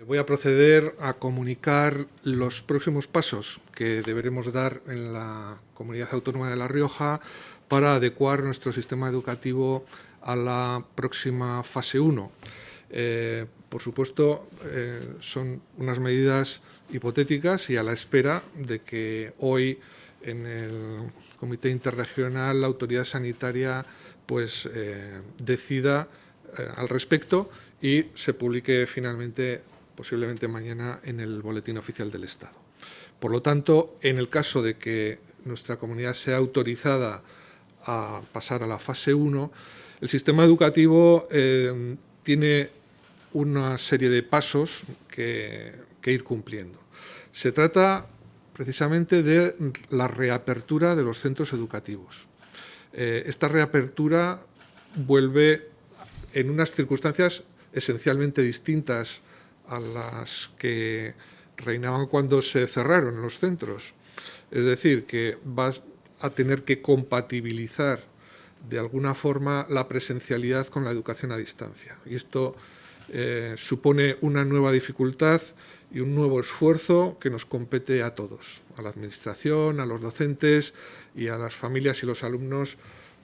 Voy a proceder a comunicar los próximos pasos que deberemos dar en la Comunidad Autónoma de La Rioja para adecuar nuestro sistema educativo a la próxima fase 1. Por supuesto, son unas medidas hipotéticas y a la espera de que hoy en el Comité Interregional la autoridad sanitaria decida al respecto y se publique finalmente posiblemente mañana en el Boletín Oficial del Estado. Por lo tanto, en el caso de que nuestra comunidad sea autorizada a pasar a la fase 1, el sistema educativo tiene una serie de pasos que ir cumpliendo. Se trata precisamente de la reapertura de los centros educativos. Esta reapertura vuelve en unas circunstancias esencialmente distintas a las que reinaban cuando se cerraron los centros. Es decir, que vas a tener que compatibilizar de alguna forma la presencialidad con la educación a distancia. Y esto supone una nueva dificultad y un nuevo esfuerzo que nos compete a todos, a la administración, a los docentes y a las familias y los alumnos,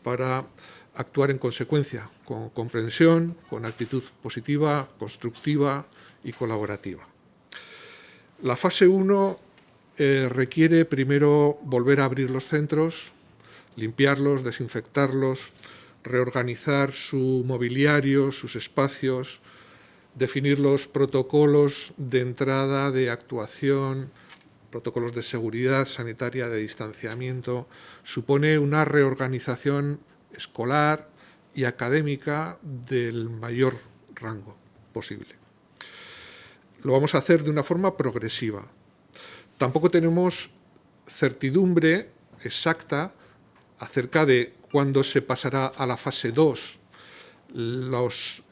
para actuar en consecuencia, con comprensión, con actitud positiva, constructiva y colaborativa. La fase 1 requiere primero volver a abrir los centros, limpiarlos, desinfectarlos, reorganizar su mobiliario, sus espacios, definir los protocolos de entrada, de actuación, protocolos de seguridad sanitaria, de distanciamiento. Supone una reorganización escolar y académica del mayor rango posible. Lo vamos a hacer de una forma progresiva. Tampoco tenemos certidumbre exacta acerca de cuándo se pasará a la fase 2. Los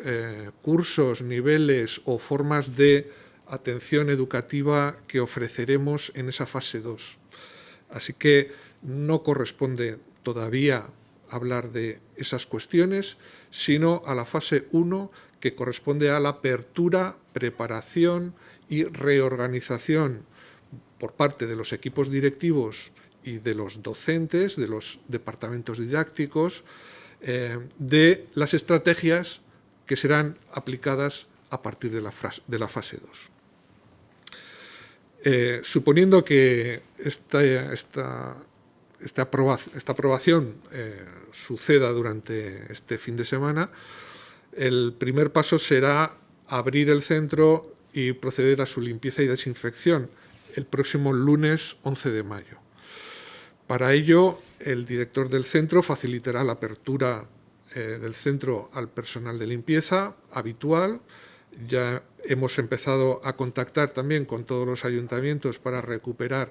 cursos, niveles o formas de atención educativa que ofreceremos en esa fase 2. Así que no corresponde todavía hablar de esas cuestiones, sino a la fase 1, que corresponde a la apertura, preparación y reorganización por parte de los equipos directivos y de los docentes, de los departamentos didácticos, de las estrategias que serán aplicadas a partir de la fase 2. Suponiendo que esta aprobación suceda durante este fin de semana, el primer paso será abrir el centro y proceder a su limpieza y desinfección el próximo lunes 11 de mayo. Para ello, el director del centro facilitará la apertura del centro al personal de limpieza habitual. Ya hemos empezado a contactar también con todos los ayuntamientos para recuperar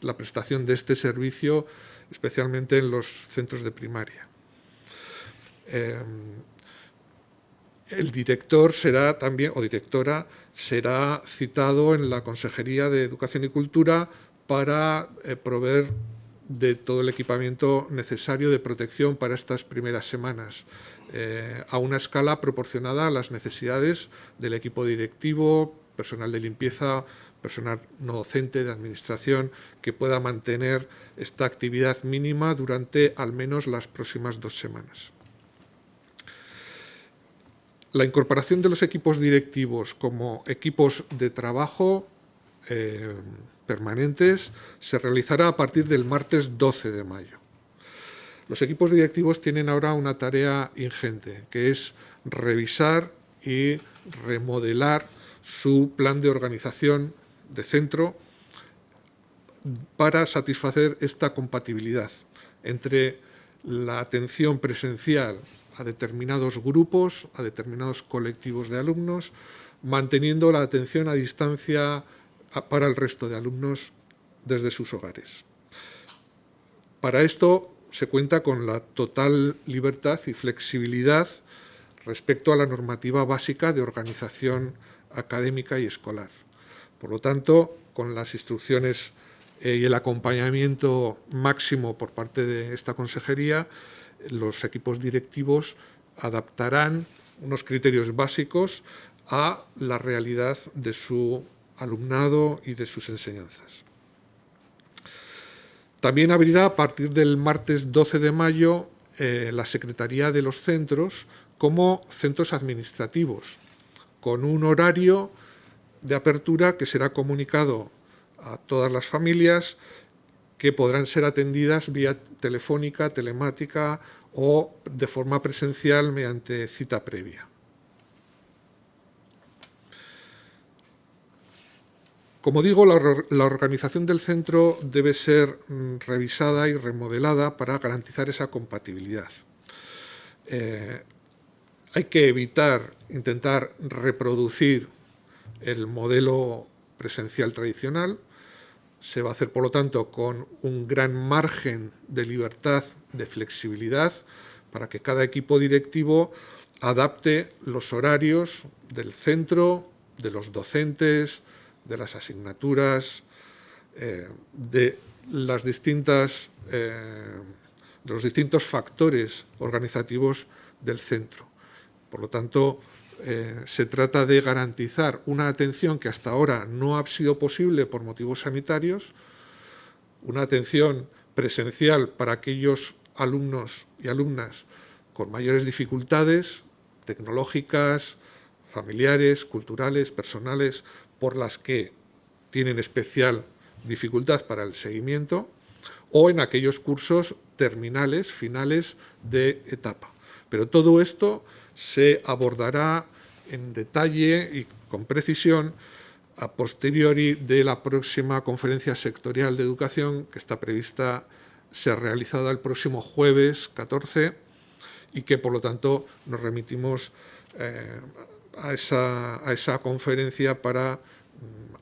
la prestación de este servicio, especialmente en los centros de primaria. El director será también, o directora, será citado en la Consejería de Educación y Cultura para proveer de todo el equipamiento necesario de protección para estas primeras semanas, a una escala proporcionada a las necesidades del equipo directivo, personal de limpieza, personal no docente, de administración, que pueda mantener esta actividad mínima durante al menos las próximas 2 semanas. La incorporación de los equipos directivos como equipos de trabajo permanentes se realizará a partir del martes 12 de mayo. Los equipos directivos tienen ahora una tarea ingente, que es revisar y remodelar su plan de organización de centro para satisfacer esta compatibilidad entre la atención presencial a determinados grupos, a determinados colectivos de alumnos, manteniendo la atención a distancia para el resto de alumnos desde sus hogares. Para esto se cuenta con la total libertad y flexibilidad respecto a la normativa básica de organización académica y escolar. Por lo tanto, con las instrucciones y el acompañamiento máximo por parte de esta consejería, los equipos directivos adaptarán unos criterios básicos a la realidad de su alumnado y de sus enseñanzas. También abrirá a partir del martes 12 de mayo la Secretaría de los Centros como centros administrativos, con un horario de apertura que será comunicado a todas las familias, que podrán ser atendidas vía telefónica, telemática o de forma presencial mediante cita previa. Como digo, la organización del centro debe ser revisada y remodelada para garantizar esa compatibilidad. Hay que evitar intentar reproducir el modelo presencial tradicional. Se va a hacer, por lo tanto, con un gran margen de libertad, de flexibilidad, para que cada equipo directivo adapte los horarios del centro, de los docentes, de las asignaturas, de los distintos factores organizativos del centro. Por lo tanto, se trata de garantizar una atención que hasta ahora no ha sido posible por motivos sanitarios, una atención presencial para aquellos alumnos y alumnas con mayores dificultades tecnológicas, familiares, culturales, personales, por las que tienen especial dificultad para el seguimiento, o en aquellos cursos terminales, finales de etapa. Pero todo esto se abordará en detalle y con precisión a posteriori de la próxima conferencia sectorial de educación, que está prevista ser realizada el próximo jueves 14 y que, por lo tanto, nos remitimos a esa conferencia para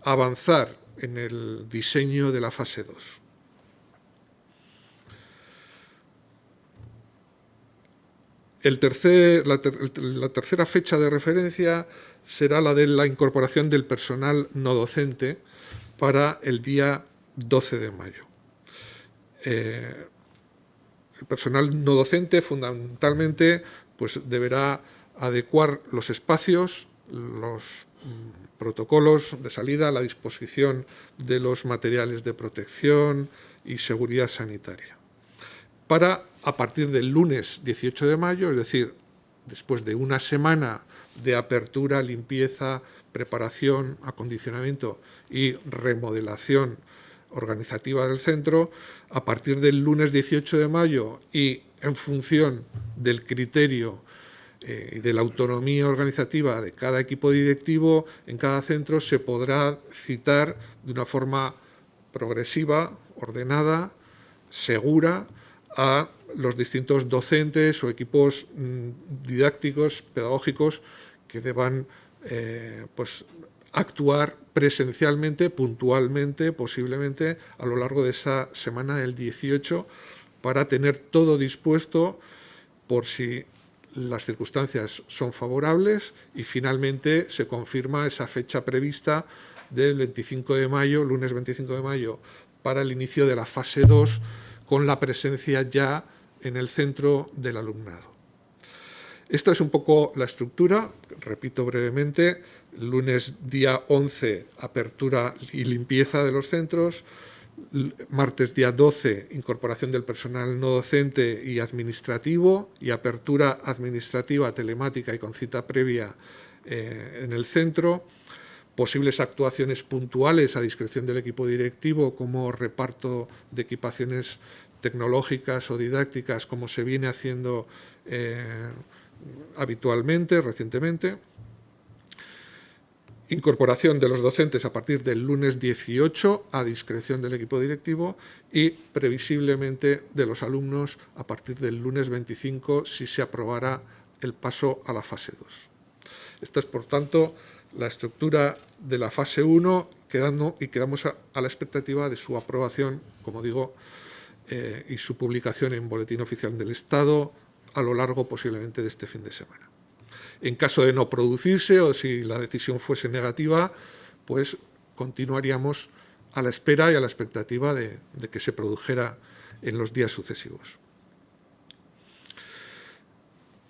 avanzar en el diseño de la fase 2. La tercera fecha de referencia será la de la incorporación del personal no docente para el día 12 de mayo. El personal no docente fundamentalmente pues, deberá adecuar los espacios, los protocolos de salida a la disposición de los materiales de protección y seguridad sanitaria. Para, a partir del lunes 18 de mayo, es decir, después de una semana de apertura, limpieza, preparación, acondicionamiento y remodelación organizativa del centro, a partir del lunes 18 de mayo y en función del criterio y de la autonomía organizativa de cada equipo directivo, en cada centro se podrá citar de una forma progresiva, ordenada, segura, a los distintos docentes o equipos didácticos, pedagógicos, que deban pues, actuar presencialmente, puntualmente, posiblemente, a lo largo de esa semana del 18, para tener todo dispuesto por si las circunstancias son favorables y finalmente se confirma esa fecha prevista del 25 de mayo, lunes 25 de mayo, para el inicio de la fase 2, con la presencia ya en el centro del alumnado. Esta es un poco la estructura, repito brevemente: lunes día 11, apertura y limpieza de los centros; martes día 12, incorporación del personal no docente y administrativo y apertura administrativa, telemática y con cita previa en el centro; posibles actuaciones puntuales a discreción del equipo directivo, como reparto de equipaciones tecnológicas o didácticas, como se viene haciendo habitualmente, recientemente; incorporación de los docentes a partir del lunes 18 a discreción del equipo directivo y previsiblemente de los alumnos a partir del lunes 25, si se aprobara el paso a la fase 2. Esta es, por tanto, la estructura de la fase 1, quedamos a la expectativa de su aprobación, como digo, y su publicación en Boletín Oficial del Estado a lo largo posiblemente de este fin de semana. En caso de no producirse o si la decisión fuese negativa, pues continuaríamos a la espera y a la expectativa de que se produjera en los días sucesivos.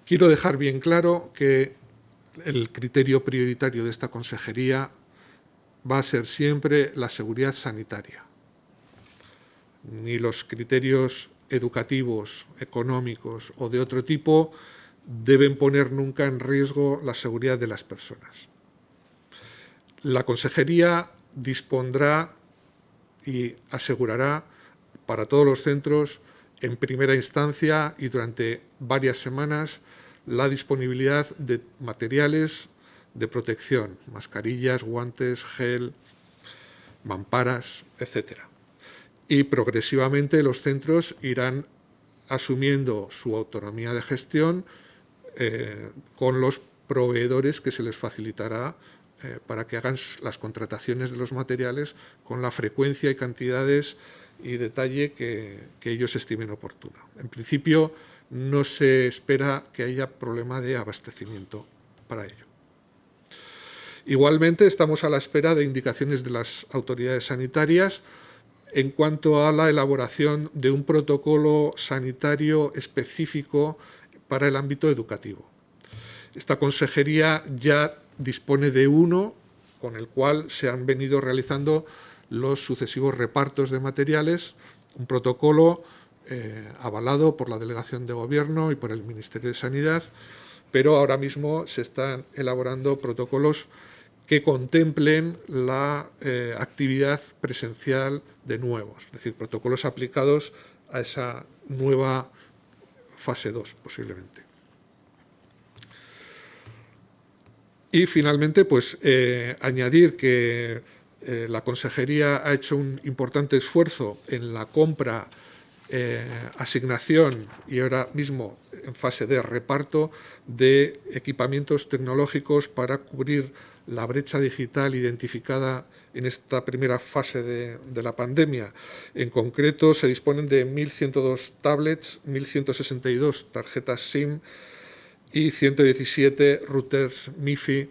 Quiero dejar bien claro que el criterio prioritario de esta consejería va a ser siempre la seguridad sanitaria. Ni los criterios educativos, económicos o de otro tipo deben poner nunca en riesgo la seguridad de las personas. La consejería dispondrá y asegurará para todos los centros, en primera instancia y durante varias semanas, la disponibilidad de materiales de protección, mascarillas, guantes, gel, mamparas, etc. Y progresivamente los centros irán asumiendo su autonomía de gestión con los proveedores que se les facilitará para que hagan las contrataciones de los materiales con la frecuencia y cantidades y detalle que ellos estimen oportuna. En principio, no se espera que haya problema de abastecimiento para ello. Igualmente, estamos a la espera de indicaciones de las autoridades sanitarias en cuanto a la elaboración de un protocolo sanitario específico para el ámbito educativo. Esta consejería ya dispone de uno con el cual se han venido realizando los sucesivos repartos de materiales, un protocolo avalado por la Delegación de Gobierno y por el Ministerio de Sanidad, pero ahora mismo se están elaborando protocolos que contemplen la actividad presencial de nuevo, es decir, protocolos aplicados a esa nueva fase 2 posiblemente. Y finalmente, pues añadir que la consejería ha hecho un importante esfuerzo en la compra, asignación y ahora mismo en fase de reparto de equipamientos tecnológicos para cubrir la brecha digital identificada en esta primera fase de la pandemia. En concreto, se disponen de 1.102 tablets, 1.162 tarjetas SIM y 117 routers MiFi,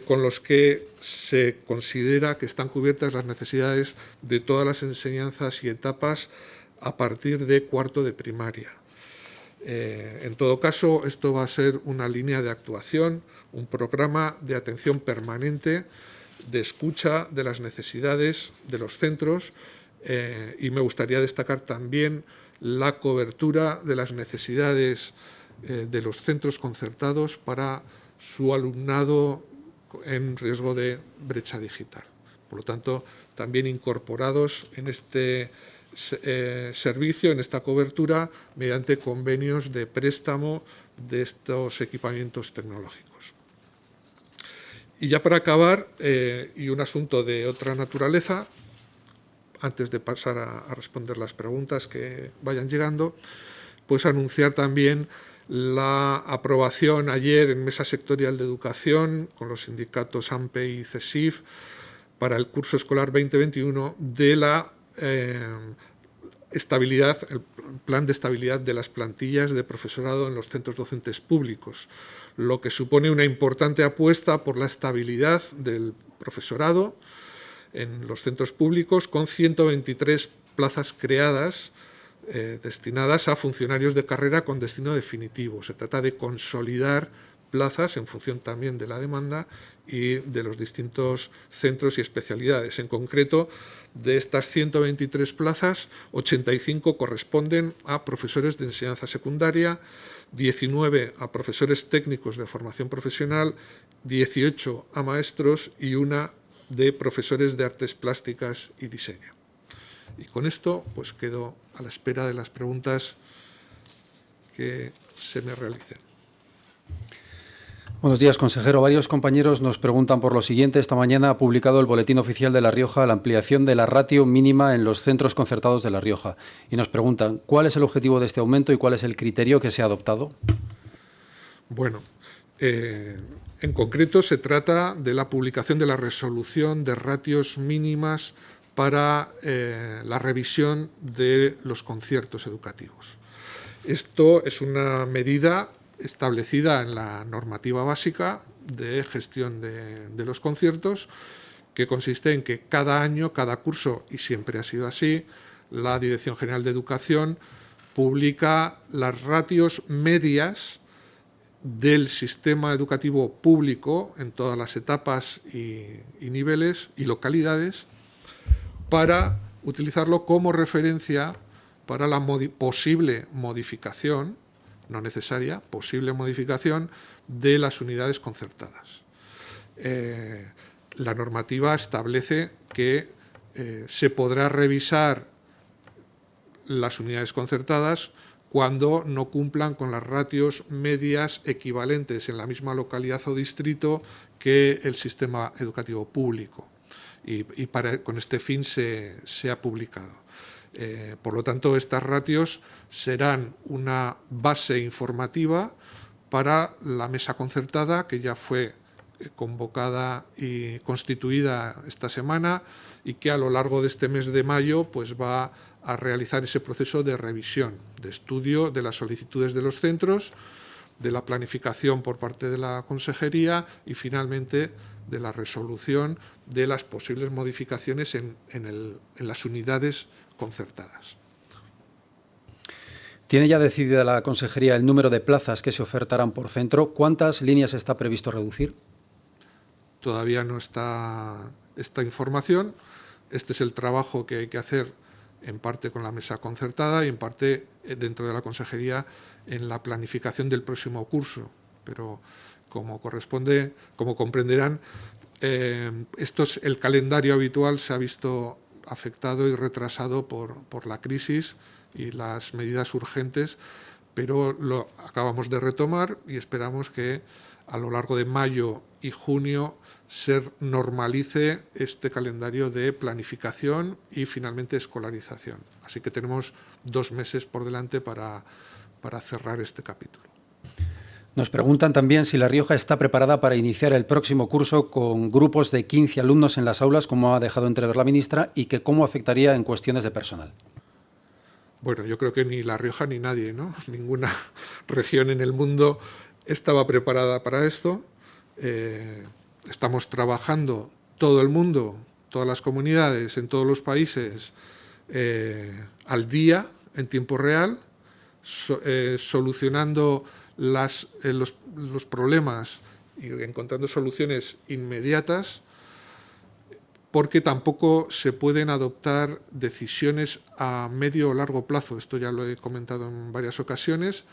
con los que se considera que están cubiertas las necesidades de todas las enseñanzas y etapas a partir de cuarto de primaria. En todo caso, esto va a ser una línea de actuación, un programa de atención permanente, de escucha de las necesidades de los centros y me gustaría destacar también la cobertura de las necesidades de los centros concertados para su alumnado en riesgo de brecha digital. Por lo tanto, también incorporados en este servicio, en esta cobertura, mediante convenios de préstamo de estos equipamientos tecnológicos. Y ya para acabar, y un asunto de otra naturaleza, antes de pasar a responder las preguntas que vayan llegando, pues anunciar también la aprobación ayer en Mesa Sectorial de Educación con los sindicatos AMPE y CESIF para el curso escolar 2021 de la estabilidad, el plan de estabilidad de las plantillas de profesorado en los centros docentes públicos, lo que supone una importante apuesta por la estabilidad del profesorado en los centros públicos, con 123 plazas creadas destinadas a funcionarios de carrera con destino definitivo. Se trata de consolidar plazas en función también de la demanda y de los distintos centros y especialidades. En concreto, de estas 123 plazas, 85 corresponden a profesores de enseñanza secundaria, 19 a profesores técnicos de formación profesional, 18 a maestros y una de profesores de artes plásticas y diseño. Y con esto pues quedo a la espera de las preguntas que se me realicen. Buenos días, consejero. Varios compañeros nos preguntan por lo siguiente. Esta mañana ha publicado el Boletín Oficial de La Rioja la ampliación de la ratio mínima en los centros concertados de La Rioja. Y nos preguntan, ¿cuál es el objetivo de este aumento y cuál es el criterio que se ha adoptado? Bueno, en concreto se trata de la publicación de la resolución de ratios mínimas para la revisión de los conciertos educativos. Esto es una medida establecida en la normativa básica de gestión de los conciertos, que consiste en que cada año, cada curso, y siempre ha sido así, la Dirección General de Educación publica las ratios medias del sistema educativo público en todas las etapas y niveles y localidades, para utilizarlo como referencia para la posible modificación, no necesaria, posible modificación de las unidades concertadas. La normativa establece que se podrá revisar las unidades concertadas cuando no cumplan con las ratios medias equivalentes en la misma localidad o distrito que el sistema educativo público. Con este fin se ha publicado. Por lo tanto, estas ratios serán una base informativa para la mesa concertada, que ya fue convocada y constituida esta semana, y que a lo largo de este mes de mayo pues va a realizar ese proceso de revisión, de estudio de las solicitudes de los centros, de la planificación por parte de la Consejería y finalmente de la resolución de las posibles modificaciones en las unidades concertadas. ¿Tiene ya decidida la Consejería el número de plazas que se ofertarán por centro? ¿Cuántas líneas está previsto reducir? Todavía no está esta información. Este es el trabajo que hay que hacer en parte con la mesa concertada y en parte dentro de la Consejería en la planificación del próximo curso. Pero como comprenderán, el calendario habitual se ha visto afectado y retrasado por la crisis y las medidas urgentes, pero lo acabamos de retomar y esperamos que a lo largo de mayo y junio se normalice este calendario de planificación y finalmente escolarización. Así que tenemos 2 meses por delante para cerrar este capítulo. Nos preguntan también si La Rioja está preparada para iniciar el próximo curso con grupos de 15 alumnos en las aulas, como ha dejado entrever la ministra, y que cómo afectaría en cuestiones de personal. Bueno, yo creo que ni La Rioja ni nadie, ¿no? Ninguna región en el mundo estaba preparada para esto. Estamos trabajando todo el mundo, todas las comunidades, en todos los países, al día, en tiempo real, solucionando los problemas y encontrando soluciones inmediatas, porque tampoco se pueden adoptar decisiones a medio o largo plazo. Esto ya lo he comentado en varias ocasiones,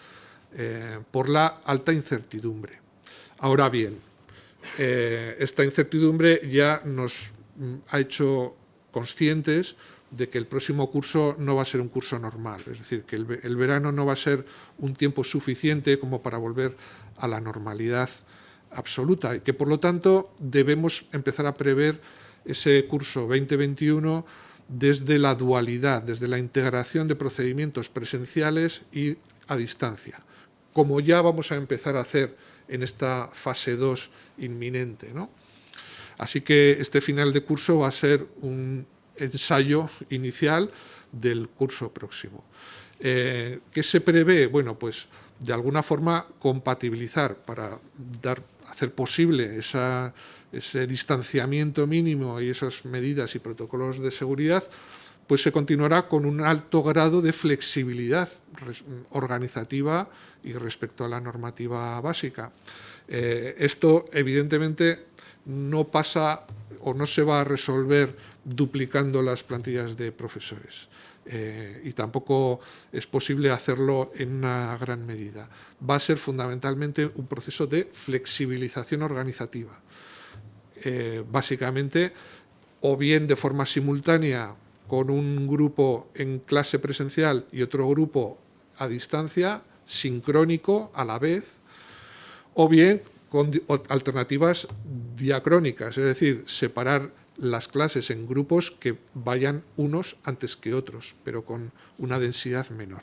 por la alta incertidumbre. Ahora bien, esta incertidumbre ya nos ha hecho conscientes de que el próximo curso no va a ser un curso normal, es decir, que el verano no va a ser un tiempo suficiente como para volver a la normalidad absoluta y que, por lo tanto, debemos empezar a prever ese curso 2021 desde la dualidad, desde la integración de procedimientos presenciales y a distancia, como ya vamos a empezar a hacer en esta fase 2 inminente, ¿no? Así que este final de curso va a ser un ensayo inicial del curso próximo. ¿Qué se prevé? Bueno, pues de alguna forma compatibilizar para hacer posible ese distanciamiento mínimo y esas medidas y protocolos de seguridad, pues se continuará con un alto grado de flexibilidad organizativa y respecto a la normativa básica. Esto, evidentemente, no pasa o no se va a resolver duplicando las plantillas de profesores y tampoco es posible hacerlo en una gran medida. Va a ser fundamentalmente un proceso de flexibilización organizativa. Básicamente, o bien de forma simultánea con un grupo en clase presencial y otro grupo a distancia, sincrónico a la vez, o bien con alternativas diacrónicas, es decir, separar las clases en grupos que vayan unos antes que otros, pero con una densidad menor.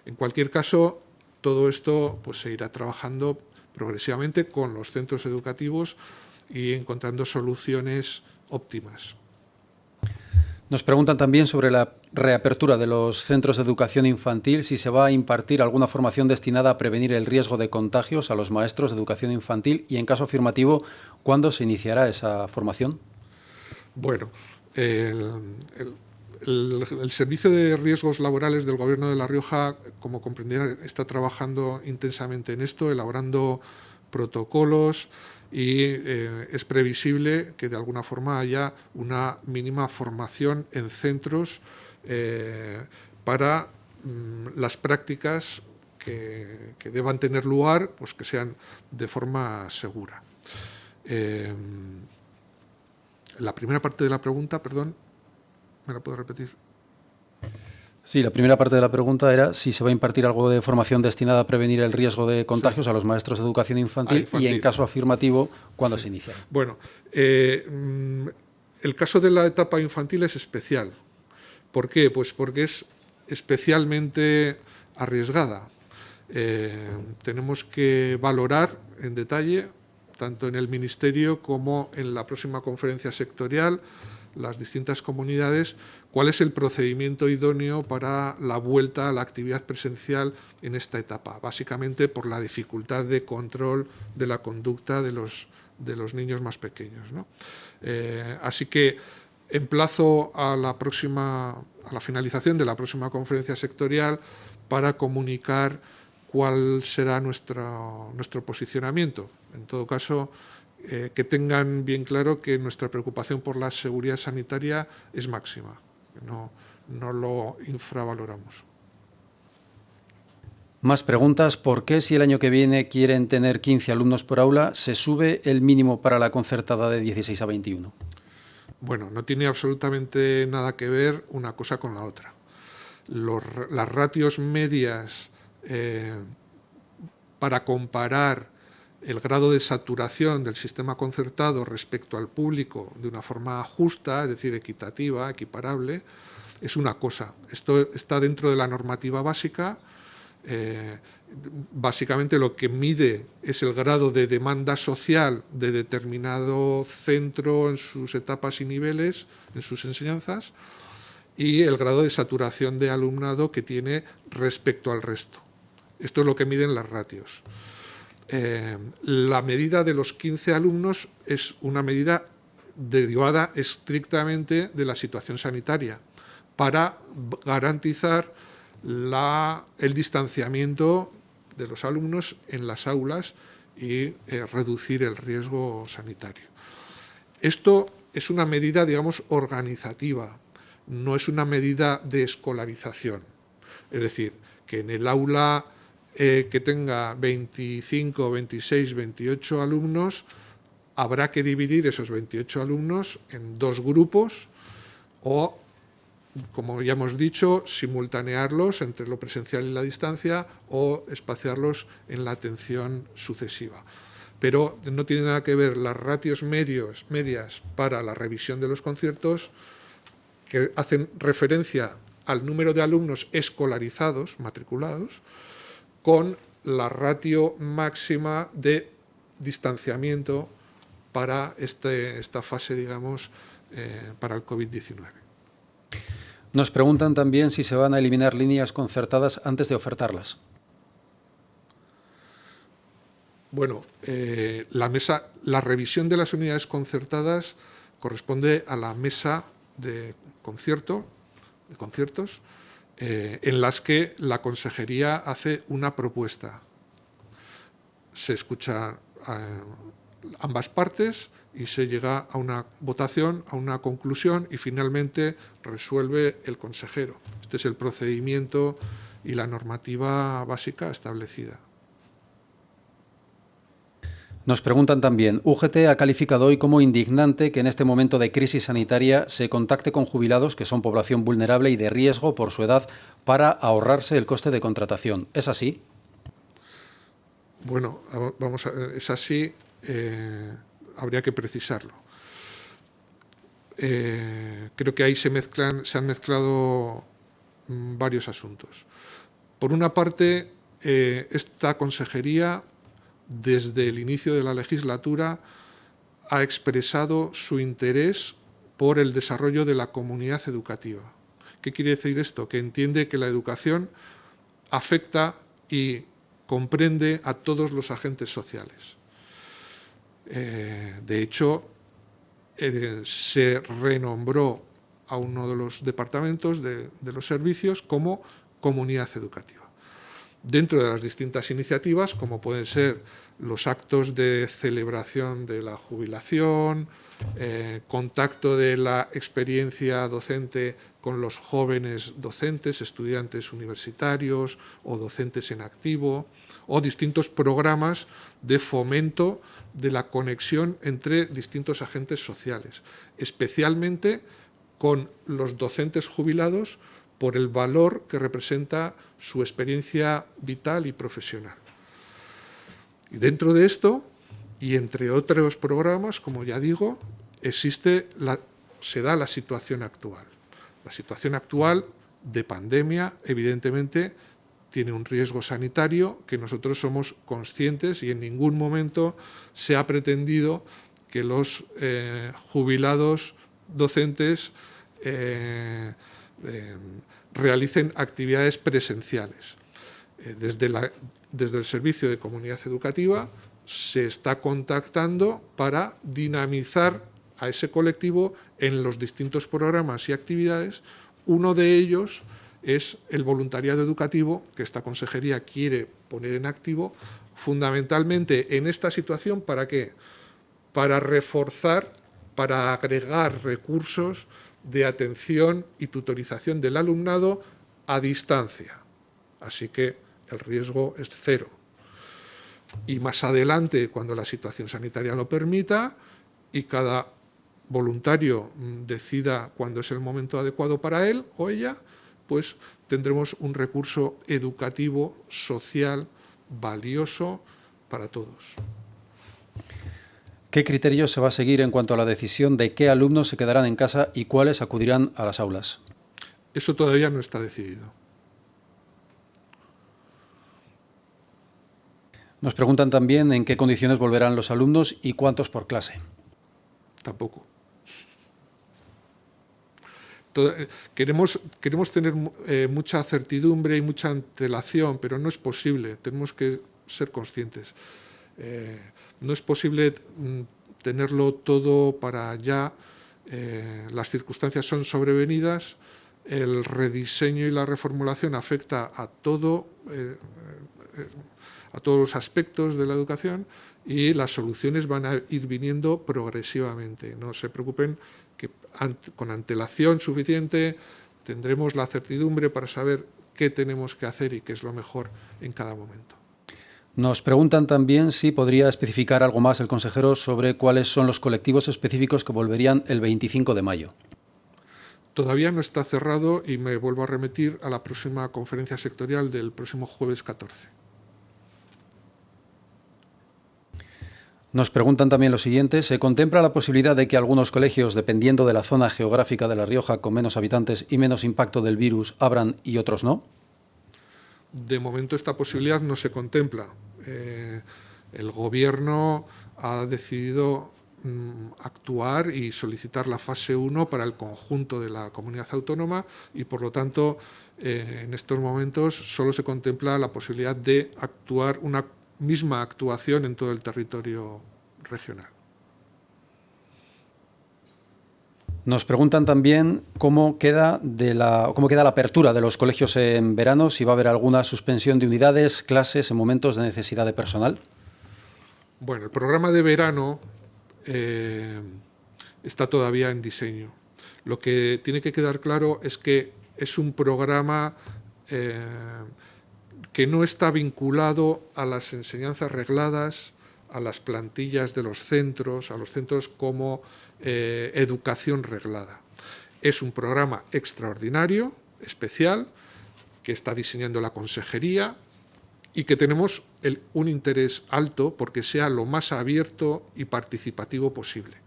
En cualquier caso, todo esto pues, se irá trabajando progresivamente con los centros educativos y encontrando soluciones óptimas. Nos preguntan también sobre la reapertura de los centros de educación infantil, si se va a impartir alguna formación destinada a prevenir el riesgo de contagios a los maestros de educación infantil y, en caso afirmativo, ¿cuándo se iniciará esa formación? Bueno, el Servicio de Riesgos Laborales del Gobierno de La Rioja, como comprenderán, está trabajando intensamente en esto, elaborando protocolos, y es previsible que de alguna forma haya una mínima formación en centros para las prácticas que deban tener lugar, pues que sean de forma segura. La primera parte de la pregunta, perdón, ¿me la puedo repetir? Sí, la primera parte de la pregunta era si se va a impartir algo de formación destinada a prevenir el riesgo de contagios a los maestros de educación infantil, y, en caso afirmativo, ¿cuándo se inicia? Bueno, el caso de la etapa infantil es especial. ¿Por qué? Pues porque es especialmente arriesgada. Tenemos que valorar en detalle, tanto en el Ministerio como en la próxima conferencia sectorial, las distintas comunidades, cuál es el procedimiento idóneo para la vuelta a la actividad presencial en esta etapa, básicamente por la dificultad de control de la conducta de los niños más pequeños, ¿no? Así que emplazo a la finalización de la próxima conferencia sectorial para comunicar cuál será nuestro posicionamiento. En todo caso, que tengan bien claro que nuestra preocupación por la seguridad sanitaria es máxima, no lo infravaloramos. Más preguntas. ¿Por qué, si el año que viene quieren tener 15 alumnos por aula, se sube el mínimo para la concertada de 16 a 21? Bueno, no tiene absolutamente nada que ver una cosa con la otra. Las ratios medias para comparar el grado de saturación del sistema concertado respecto al público de una forma justa, es decir, equitativa, equiparable, es una cosa. Esto está dentro de la normativa básica. Básicamente lo que mide es el grado de demanda social de determinado centro en sus etapas y niveles, en sus enseñanzas, y el grado de saturación de alumnado que tiene respecto al resto. Esto es lo que miden las ratios. La medida de los 15 alumnos es una medida derivada estrictamente de la situación sanitaria para garantizar el distanciamiento de los alumnos en las aulas y reducir el riesgo sanitario. Esto es una medida, digamos, organizativa, no es una medida de escolarización. Es decir, que en el aula que tenga 25, 26, 28 alumnos, habrá que dividir esos 28 alumnos en dos grupos o, como ya hemos dicho, simultanearlos entre lo presencial y la distancia o espaciarlos en la atención sucesiva. Pero no tiene nada que ver las ratios medias para la revisión de los conciertos, que hacen referencia al número de alumnos escolarizados, matriculados, con la ratio máxima de distanciamiento para esta fase, digamos, para el COVID-19. Nos preguntan también si se van a eliminar líneas concertadas antes de ofertarlas. Bueno, la revisión de las unidades concertadas corresponde a la mesa de conciertos, en las que la Consejería hace una propuesta. Se escucha a ambas partes y se llega a una votación, a una conclusión, y finalmente resuelve el consejero. Este es el procedimiento y la normativa básica establecida. Nos preguntan también, UGT ha calificado hoy como indignante que en este momento de crisis sanitaria se contacte con jubilados que son población vulnerable y de riesgo por su edad para ahorrarse el coste de contratación. ¿Es así? Bueno, es así, habría que precisarlo. Creo que ahí se han mezclado varios asuntos. Por una parte, esta consejería, desde el inicio de la legislatura, ha expresado su interés por el desarrollo de la comunidad educativa. ¿Qué quiere decir esto? Que entiende que la educación afecta y comprende a todos los agentes sociales. De hecho, se renombró a uno de los departamentos de los servicios como comunidad educativa. Dentro de las distintas iniciativas, como pueden ser los actos de celebración de la jubilación, contacto de la experiencia docente con los jóvenes docentes, estudiantes universitarios o docentes en activo, o distintos programas de fomento de la conexión entre distintos agentes sociales, especialmente con los docentes jubilados por el valor que representa su experiencia vital y profesional. Y dentro de esto, y entre otros programas, como ya digo, se da la situación actual. La situación actual de pandemia, evidentemente, tiene un riesgo sanitario que nosotros somos conscientes y en ningún momento se ha pretendido que los jubilados docentes realicen actividades presenciales. Desde el Servicio de Comunidad Educativa se está contactando para dinamizar a ese colectivo en los distintos programas y actividades. Uno de ellos es el voluntariado educativo, que esta consejería quiere poner en activo, fundamentalmente en esta situación. ¿Para qué? Para reforzar, para agregar recursos de atención y tutorización del alumnado a distancia. Así que el riesgo es cero. Y más adelante, cuando la situación sanitaria lo permita y cada voluntario decida cuándo es el momento adecuado para él o ella, pues tendremos un recurso educativo, social, valioso para todos. ¿Qué criterios se va a seguir en cuanto a la decisión de qué alumnos se quedarán en casa y cuáles acudirán a las aulas? Eso todavía no está decidido. Nos preguntan también en qué condiciones volverán los alumnos y cuántos por clase. Tampoco. Queremos tener mucha certidumbre y mucha antelación, pero no es posible. Tenemos que ser conscientes. No es posible tenerlo todo para allá. Las circunstancias son sobrevenidas. El rediseño y la reformulación afecta a todos los aspectos de la educación y las soluciones van a ir viniendo progresivamente. No se preocupen, que con antelación suficiente tendremos la certidumbre para saber qué tenemos que hacer y qué es lo mejor en cada momento. Nos preguntan también si podría especificar algo más el consejero sobre cuáles son los colectivos específicos que volverían el 25 de mayo. Todavía no está cerrado y me vuelvo a remitir a la próxima conferencia sectorial del próximo jueves 14. Nos preguntan también lo siguiente: ¿se contempla la posibilidad de que algunos colegios, dependiendo de la zona geográfica de La Rioja, con menos habitantes y menos impacto del virus, abran y otros no? De momento esta posibilidad no se contempla. El Gobierno ha decidido actuar y solicitar la fase 1 para el conjunto de la comunidad autónoma y, por lo tanto, en estos momentos solo se contempla la posibilidad de actuar una misma actuación en todo el territorio regional. Nos preguntan también cómo queda la apertura de los colegios en verano, si va a haber alguna suspensión de unidades, clases en momentos de necesidad de personal. Bueno, el programa de verano está todavía en diseño. Lo que tiene que quedar claro es que es un programa que no está vinculado a las enseñanzas regladas, a las plantillas de los centros, a los centros como educación reglada. Es un programa extraordinario, especial, que está diseñando la consejería y que tenemos un interés alto porque sea lo más abierto y participativo posible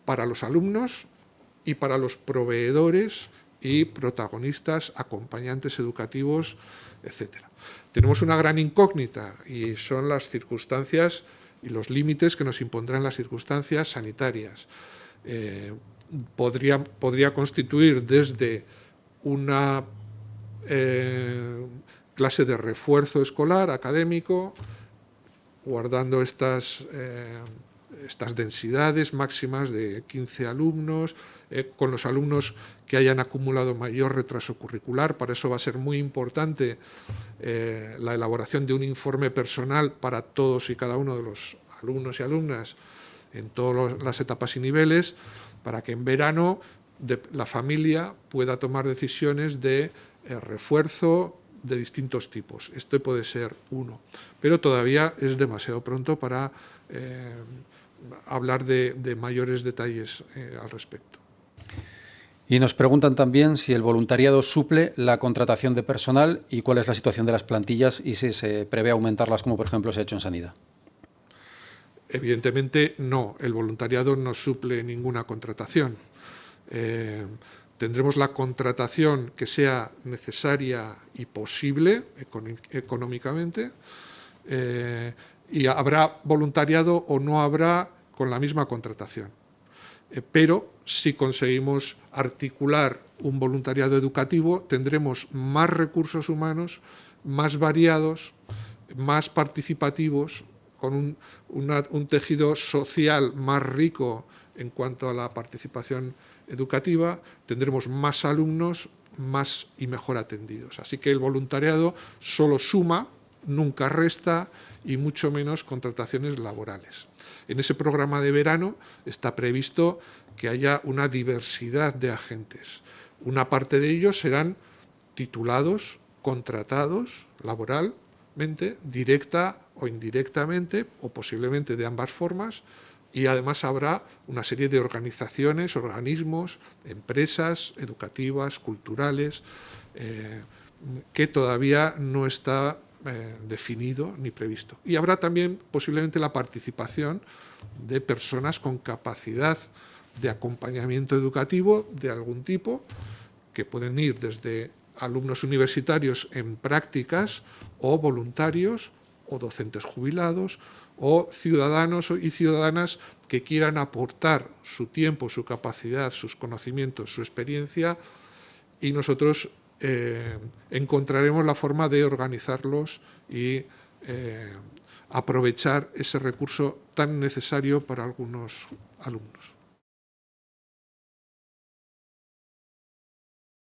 para los alumnos y para los proveedores y protagonistas, acompañantes educativos, etc. Tenemos una gran incógnita y son las circunstancias y los límites que nos impondrán las circunstancias sanitarias. Podría constituir desde una clase de refuerzo escolar, académico, guardando estas estas densidades máximas de 15 alumnos, con los alumnos que hayan acumulado mayor retraso curricular. Para eso va a ser muy importante la elaboración de un informe personal para todos y cada uno de los alumnos y alumnas en todas las etapas y niveles, para que en verano la familia pueda tomar decisiones de refuerzo de distintos tipos. Este puede ser uno, pero todavía es demasiado pronto para hablar de mayores detalles al respecto. Y nos preguntan también si el voluntariado suple la contratación de personal y cuál es la situación de las plantillas y si se prevé aumentarlas, como por ejemplo se ha hecho en sanidad. Evidentemente no, el voluntariado no suple ninguna contratación. Tendremos la contratación que sea necesaria y posible económicamente, y habrá voluntariado o no habrá con la misma contratación. Pero si conseguimos articular un voluntariado educativo, tendremos más recursos humanos, más variados, más participativos, con un tejido social más rico en cuanto a la participación educativa, tendremos más alumnos, más y mejor atendidos. Así que el voluntariado solo suma, nunca resta, y mucho menos contrataciones laborales. En ese programa de verano está previsto que haya una diversidad de agentes. Una parte de ellos serán titulados, contratados laboralmente, directa o indirectamente, o posiblemente de ambas formas, y además habrá una serie de organizaciones, organismos, empresas educativas, culturales, que todavía no está definido ni previsto. Y habrá también posiblemente la participación de personas con capacidad de acompañamiento educativo de algún tipo, que pueden ir desde alumnos universitarios en prácticas o voluntarios o docentes jubilados o ciudadanos y ciudadanas que quieran aportar su tiempo, su capacidad, sus conocimientos, su experiencia, y nosotros encontraremos la forma de organizarlos y aprovechar ese recurso tan necesario para algunos alumnos.